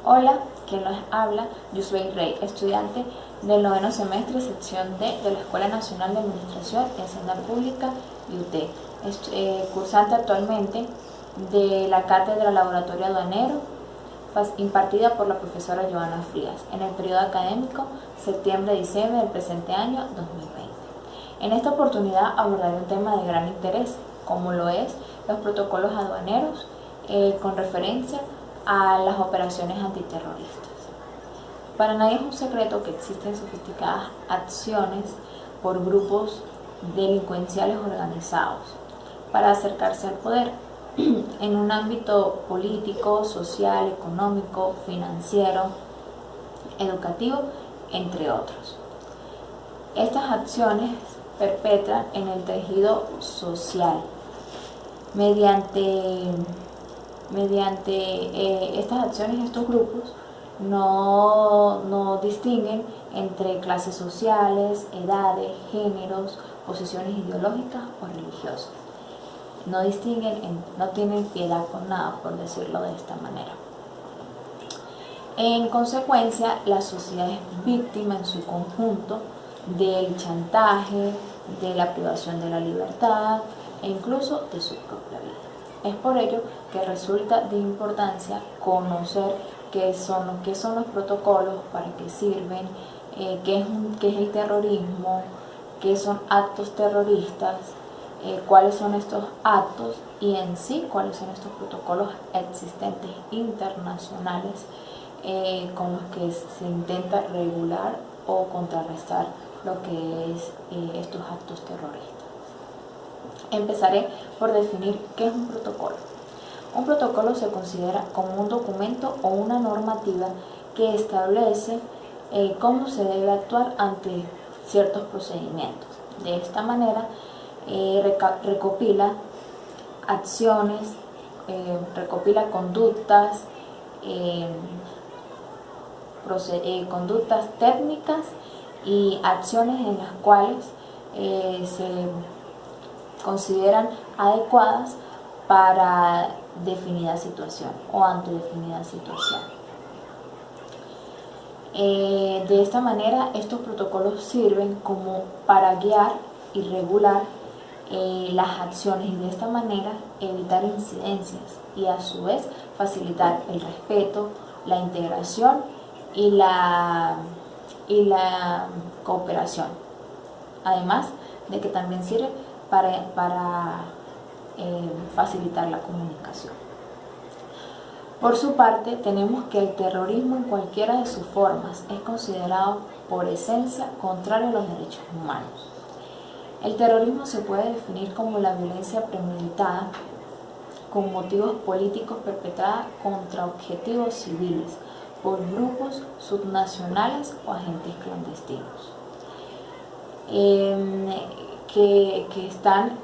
Hola, quien nos habla, yo soy Rey, estudiante del 9º semestre, sección D de la Escuela Nacional de Administración y Hacienda Pública, UT, cursante actualmente de la Cátedra Laboratorio Aduanero, impartida por la profesora Joana Frías, en el periodo académico septiembre-diciembre del presente año 2020. En esta oportunidad abordaré un tema de gran interés, como lo es los protocolos aduaneros con referencia a las operaciones antiterroristas. Para nadie es un secreto que existen sofisticadas acciones por grupos delincuenciales organizados para acercarse al poder en un ámbito político, social, económico, financiero, educativo, entre otros. Estas acciones perpetran en el tejido social mediante estas acciones. Estos grupos no distinguen entre clases sociales, edades, géneros, posiciones ideológicas o religiosas. No distinguen, no tienen piedad con nada, por decirlo de esta manera. En consecuencia, la sociedad es víctima en su conjunto del chantaje, de la privación de la libertad e incluso de su propia vida. Es por ello que resulta de importancia conocer qué son los protocolos, para qué sirven, qué es el terrorismo, qué son actos terroristas, cuáles son estos actos y en sí cuáles son estos protocolos existentes internacionales con los que se intenta regular o contrarrestar lo que es estos actos terroristas. Empezaré por definir qué es un protocolo. Un protocolo se considera como un documento o una normativa que establece cómo se debe actuar ante ciertos procedimientos. De esta manera recopila acciones, recopila conductas, conductas técnicas y acciones en las cuales se consideran adecuadas para definida situación o ante definida situación. De esta manera, estos protocolos sirven como para guiar y regular las acciones y de esta manera evitar incidencias y a su vez facilitar el respeto, la integración y la cooperación. Además de que también sirve para facilitar la comunicación. Por su parte, tenemos que el terrorismo en cualquiera de sus formas es considerado por esencia contrario a los derechos humanos. El terrorismo se puede definir como la violencia premeditada con motivos políticos perpetrada contra objetivos civiles por grupos subnacionales o agentes clandestinos que están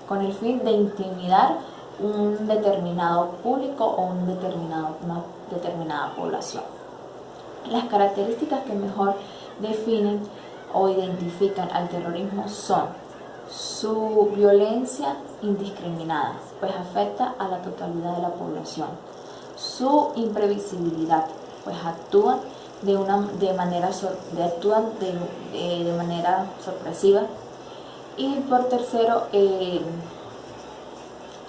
con el fin de intimidar un determinado público o una determinada población. Las características que mejor definen o identifican al terrorismo son su violencia indiscriminada, pues afecta a la totalidad de la población, su imprevisibilidad, pues actúan de manera sorpresiva, y por tercero,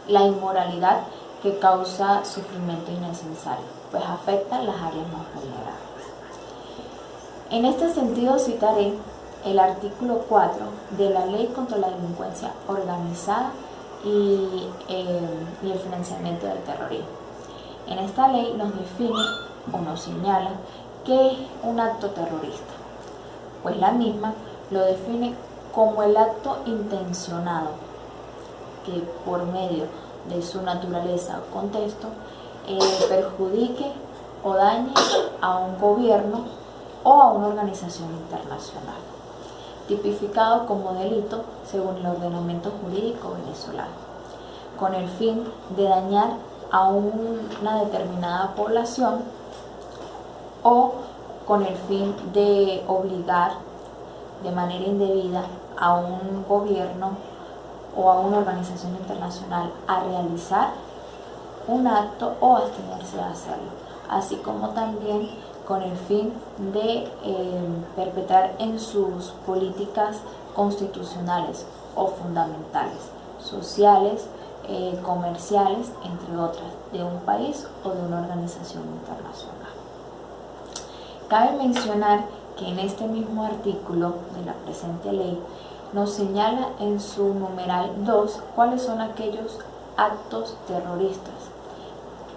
la inmoralidad, que causa sufrimiento innecesario, pues afecta las áreas más vulnerables. En este sentido citaré el artículo 4 de la Ley contra la Delincuencia Organizada y el financiamiento del terrorismo. En esta ley nos define o nos señala qué es un acto terrorista, pues la misma lo define como el acto intencionado que por medio de su naturaleza o contexto perjudique o dañe a un gobierno o a una organización internacional, tipificado como delito según el ordenamiento jurídico venezolano, con el fin de dañar a una determinada población o con el fin de obligar de manera indebida a un gobierno o a una organización internacional a realizar un acto o abstenerse de hacerlo, así como también con el fin de perpetrar en sus políticas constitucionales o fundamentales, sociales, comerciales, entre otras, de un país o de una organización internacional. Cabe mencionar que en este mismo artículo de la presente ley nos señala en su numeral 2 cuáles son aquellos actos terroristas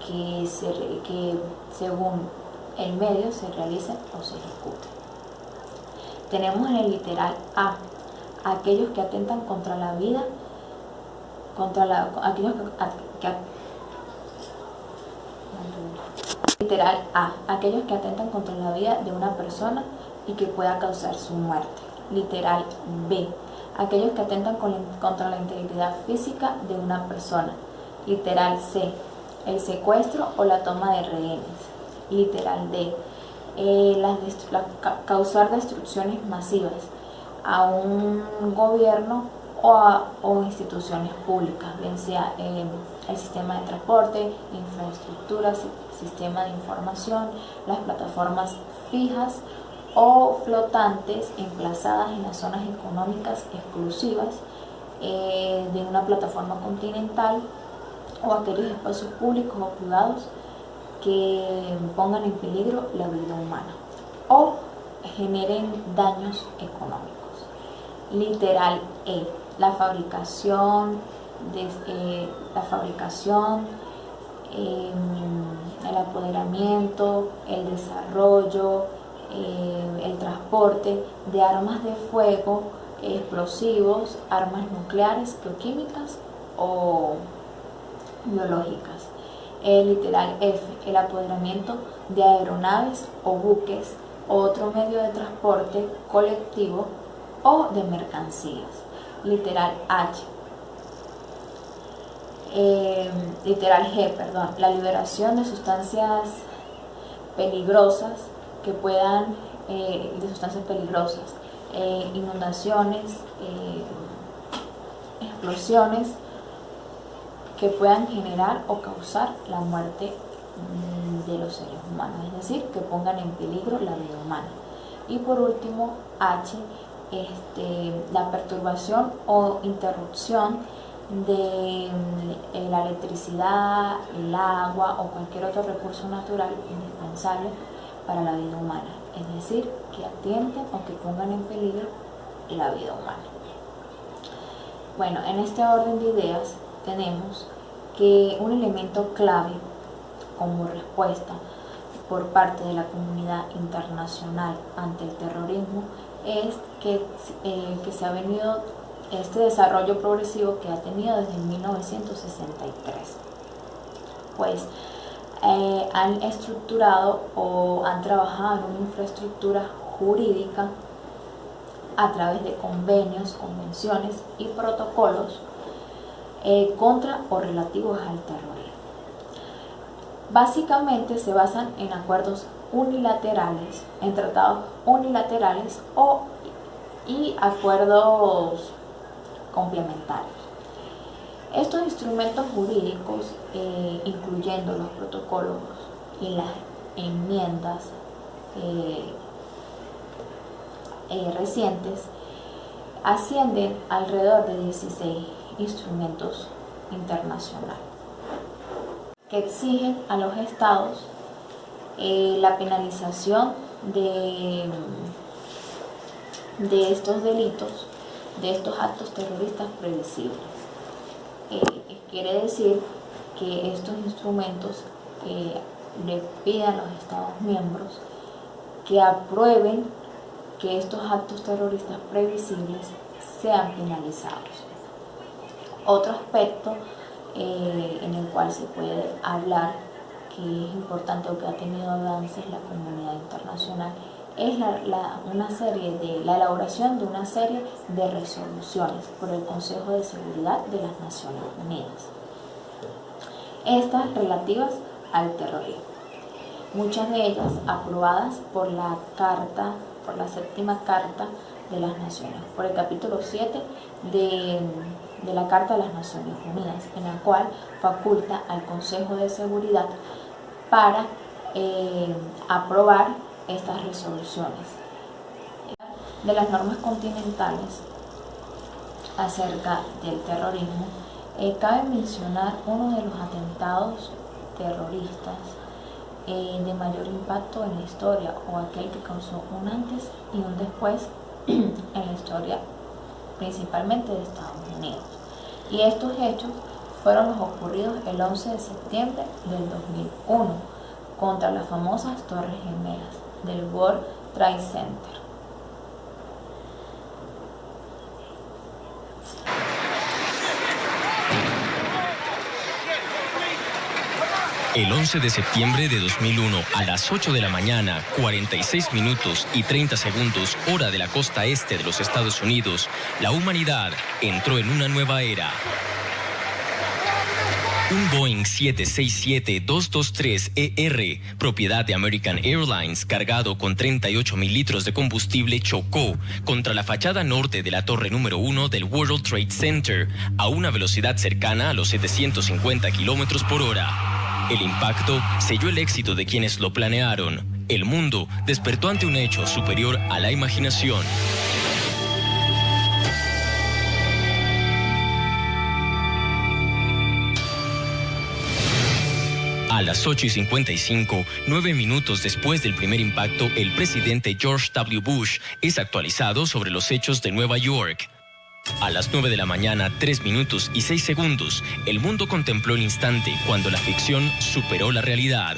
que según el medio se realicen o se ejecuten. Tenemos en el literal A aquellos que atentan contra la vida, literal A, aquellos que atentan contra la vida de una persona y que pueda causar su muerte. Literal B, aquellos que atentan contra la integridad física de una persona. Literal C, el secuestro o la toma de rehenes. Literal D, causar destrucciones masivas a un gobierno o instituciones públicas, bien sea el sistema de transporte, infraestructuras, sistema de información, las plataformas fijas o flotantes emplazadas en las zonas económicas exclusivas de una plataforma continental, o aquellos espacios públicos o privados que pongan en peligro la vida humana o generen daños económicos. Literal E, la fabricación, el apoderamiento, el desarrollo, el transporte de armas de fuego, explosivos, armas nucleares, bioquímicas o biológicas. Literal F, el apoderamiento de aeronaves o buques o otro medio de transporte colectivo o de mercancías. Literal H, literal G, perdón, la liberación de sustancias peligrosas que puedan, inundaciones, explosiones que puedan generar o causar la muerte de los seres humanos, es decir, que pongan en peligro la vida humana. Y por último, H, la perturbación o interrupción de la electricidad, el agua o cualquier otro recurso natural indispensable para la vida humana, es decir, que atienten o que pongan en peligro la vida humana. Bueno, en este orden de ideas tenemos que un elemento clave como respuesta por parte de la comunidad internacional ante el terrorismo es que se ha venido este desarrollo progresivo que ha tenido desde 1963. Pues han estructurado o han trabajado en una infraestructura jurídica a través de convenios, convenciones y protocolos contra o relativos al terrorismo. Básicamente se basan en acuerdos unilaterales, en tratados unilaterales y acuerdos complementarios. Estos instrumentos jurídicos, incluyendo los protocolos y las enmiendas recientes, ascienden alrededor de 16 instrumentos internacionales que exigen a los estados la penalización de estos delitos, de estos actos terroristas previsibles. Quiere decir que estos instrumentos le piden a los estados miembros que aprueben que estos actos terroristas previsibles sean penalizados. Otro aspecto en el cual se puede hablar que es importante o que ha tenido avances la comunidad internacional es la elaboración de una serie de resoluciones por el Consejo de Seguridad de las Naciones Unidas, estas relativas al terrorismo, muchas de ellas aprobadas por la séptima Carta de las Naciones, por el capítulo 7 de la Carta de las Naciones Unidas, en la cual faculta al Consejo de Seguridad para aprobar estas resoluciones. De las normas continentales acerca del terrorismo, cabe mencionar uno de los atentados terroristas de mayor impacto en la historia, o aquel que causó un antes y un después en la historia, principalmente de Estados Unidos. Y estos hechos fueron los ocurridos el 11 de septiembre del 2001 contra las famosas Torres Gemelas del World Trade Center. El 11 de septiembre de 2001, a las 8 de la mañana, 46 minutos y 30 segundos, hora de la costa este de los Estados Unidos, la humanidad entró en una nueva era. Un Boeing 767-223ER, propiedad de American Airlines, cargado con 38,000 litros de combustible, chocó contra la fachada norte de la torre número 1 del World Trade Center a una velocidad cercana a los 750 kilómetros por hora. El impacto selló el éxito de quienes lo planearon. El mundo despertó ante un hecho superior a la imaginación. A las 8:55, 9 minutos después del primer impacto, el presidente George W. Bush es actualizado sobre los hechos de Nueva York. A las 9 de la mañana, 3 minutos y 6 segundos, el mundo contempló el instante cuando la ficción superó la realidad.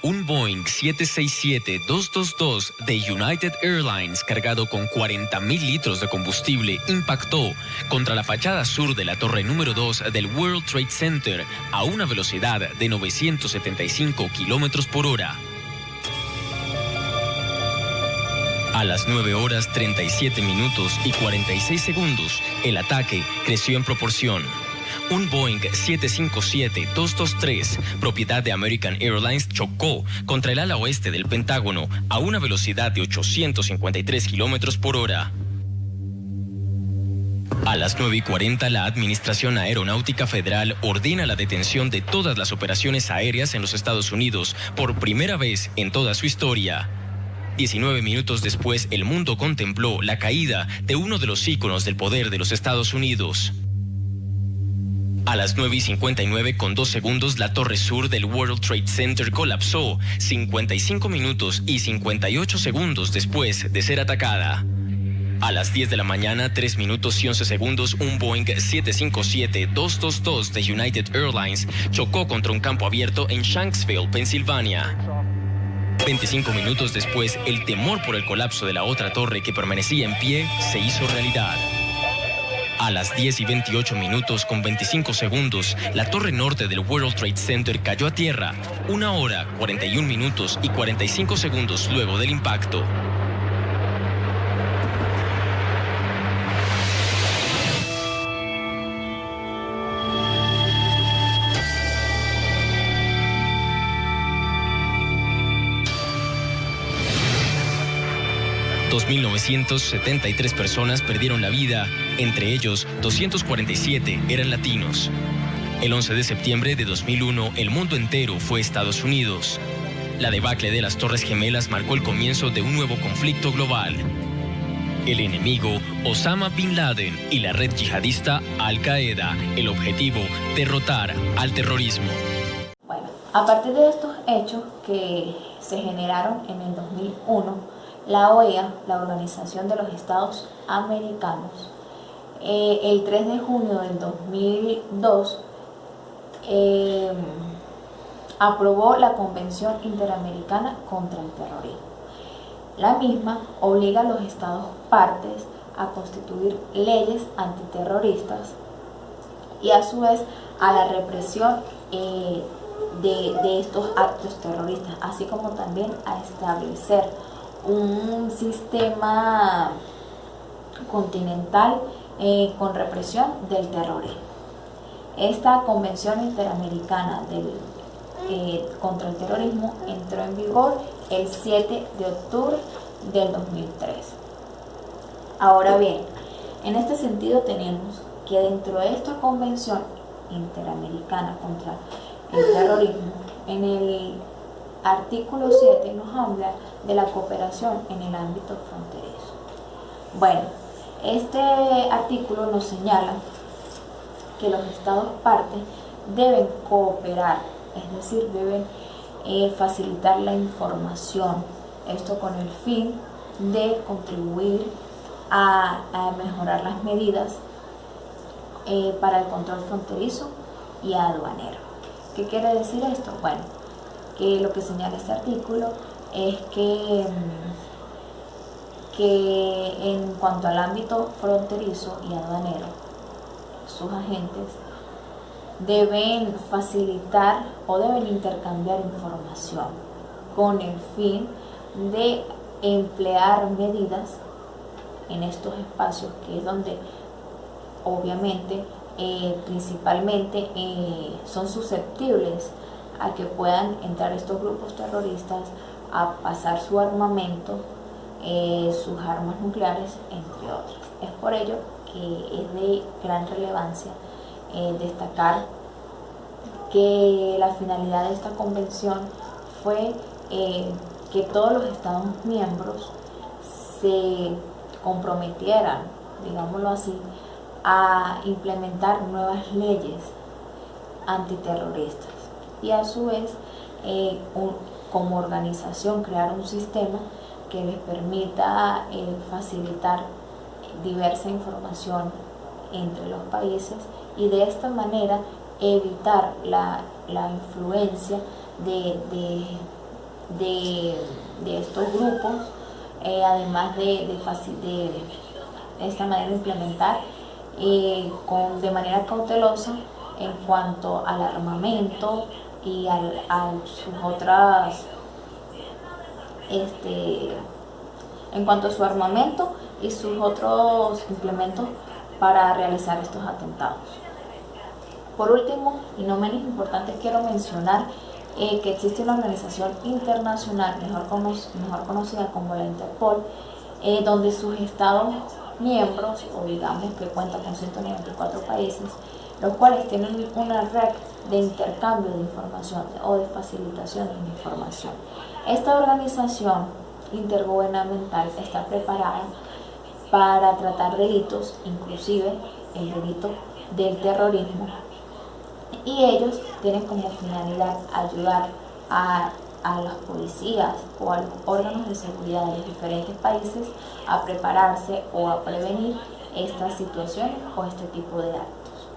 Un Boeing 767-222 de United Airlines, cargado con 40,000 litros de combustible, impactó contra la fachada sur de la torre número 2 del World Trade Center a una velocidad de 975 kilómetros por hora. A las 9 horas 37 minutos y 46 segundos, el ataque creció en proporción. Un Boeing 757-223, propiedad de American Airlines, chocó contra el ala oeste del Pentágono a una velocidad de 853 kilómetros por hora. A las 9:40, la Administración Aeronáutica Federal ordena la detención de todas las operaciones aéreas en los Estados Unidos por primera vez en toda su historia. 19 minutos después, el mundo contempló la caída de uno de los íconos del poder de los Estados Unidos. A las 9:59 con 2 segundos, la torre sur del World Trade Center colapsó 55 minutos y 58 segundos después de ser atacada. A las 10 de la mañana, 3 minutos y 11 segundos, un Boeing 757-222 de United Airlines chocó contra un campo abierto en Shanksville, Pensilvania. 25 minutos después, el temor por el colapso de la otra torre que permanecía en pie se hizo realidad. A las 10:28 minutos con 25 segundos, la torre norte del World Trade Center cayó a tierra, 1 hora, 41 minutos y 45 segundos luego del impacto. $2,973 personas perdieron la vida, entre ellos 247 eran latinos. El 11 de septiembre de 2001, el mundo entero fue Estados Unidos. La debacle de las Torres Gemelas marcó el comienzo de un nuevo conflicto global. El enemigo, Osama Bin Laden, y la red yihadista Al-Qaeda. El objetivo, derrotar al terrorismo. Bueno, a partir de estos hechos que se generaron en el 2001, la OEA, la Organización de los Estados Americanos, el 3 de junio del 2002, aprobó la Convención Interamericana contra el Terrorismo. La misma obliga a los Estados partes a constituir leyes antiterroristas y a su vez a la represión de estos actos terroristas, así como también a establecer un sistema continental con represión del terrorismo. Esta Convención Interamericana contra el Terrorismo entró en vigor el 7 de octubre del 2003. Ahora bien, en este sentido tenemos que dentro de esta Convención Interamericana contra el Terrorismo, en el artículo 7 nos habla de la cooperación en el ámbito fronterizo. Bueno, este artículo nos señala que los estados partes deben cooperar, es decir, deben facilitar la información, esto con el fin de contribuir a mejorar las medidas para el control fronterizo y aduanero. ¿Qué quiere decir esto? Bueno, que lo que señala este artículo es que en cuanto al ámbito fronterizo y aduanero, sus agentes deben facilitar o deben intercambiar información con el fin de emplear medidas en estos espacios, que es donde obviamente principalmente son susceptibles a que puedan entrar estos grupos terroristas a pasar su armamento, sus armas nucleares, entre otros. Es por ello que es de gran relevancia destacar que la finalidad de esta convención fue que todos los Estados miembros se comprometieran, digámoslo así, a implementar nuevas leyes antiterroristas y a su vez como organización crear un sistema que les permita facilitar diversa información entre los países y de esta manera evitar la influencia de estos grupos, además de esta manera implementar de manera cautelosa en cuanto al armamento y a sus otras en cuanto a su armamento y sus otros implementos para realizar estos atentados. Por último, y no menos importante, quiero mencionar que existe una organización internacional, mejor conocida como la Interpol, donde sus estados miembros, o digamos que cuenta con 194 países, los cuales tienen una red de intercambio de información o de facilitación de información. Esta organización intergubernamental está preparada para tratar delitos, inclusive el delito del terrorismo, y ellos tienen como finalidad ayudar a las policías o a los órganos de seguridad de los diferentes países a prepararse o a prevenir estas situaciones o este tipo de actos.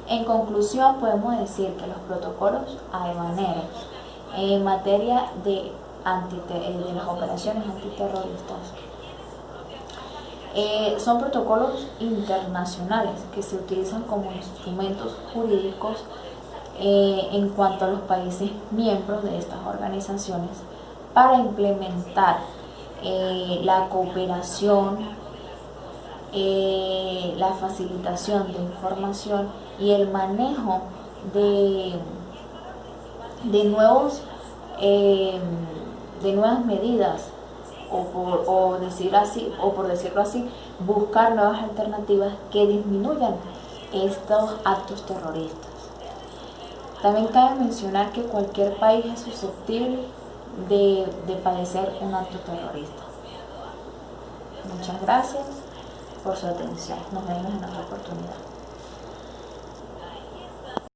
En conclusión, podemos decir que los protocolos aduaneros en materia de las operaciones antiterroristas son protocolos internacionales que se utilizan como instrumentos jurídicos en cuanto a los países miembros de estas organizaciones para implementar la cooperación, la facilitación de información y el manejo de nuevas medidas por decirlo así, buscar nuevas alternativas que disminuyan estos actos terroristas. También cabe mencionar que cualquier país es susceptible de padecer un acto terrorista. Muchas gracias por su atención. Nos vemos en otra oportunidad.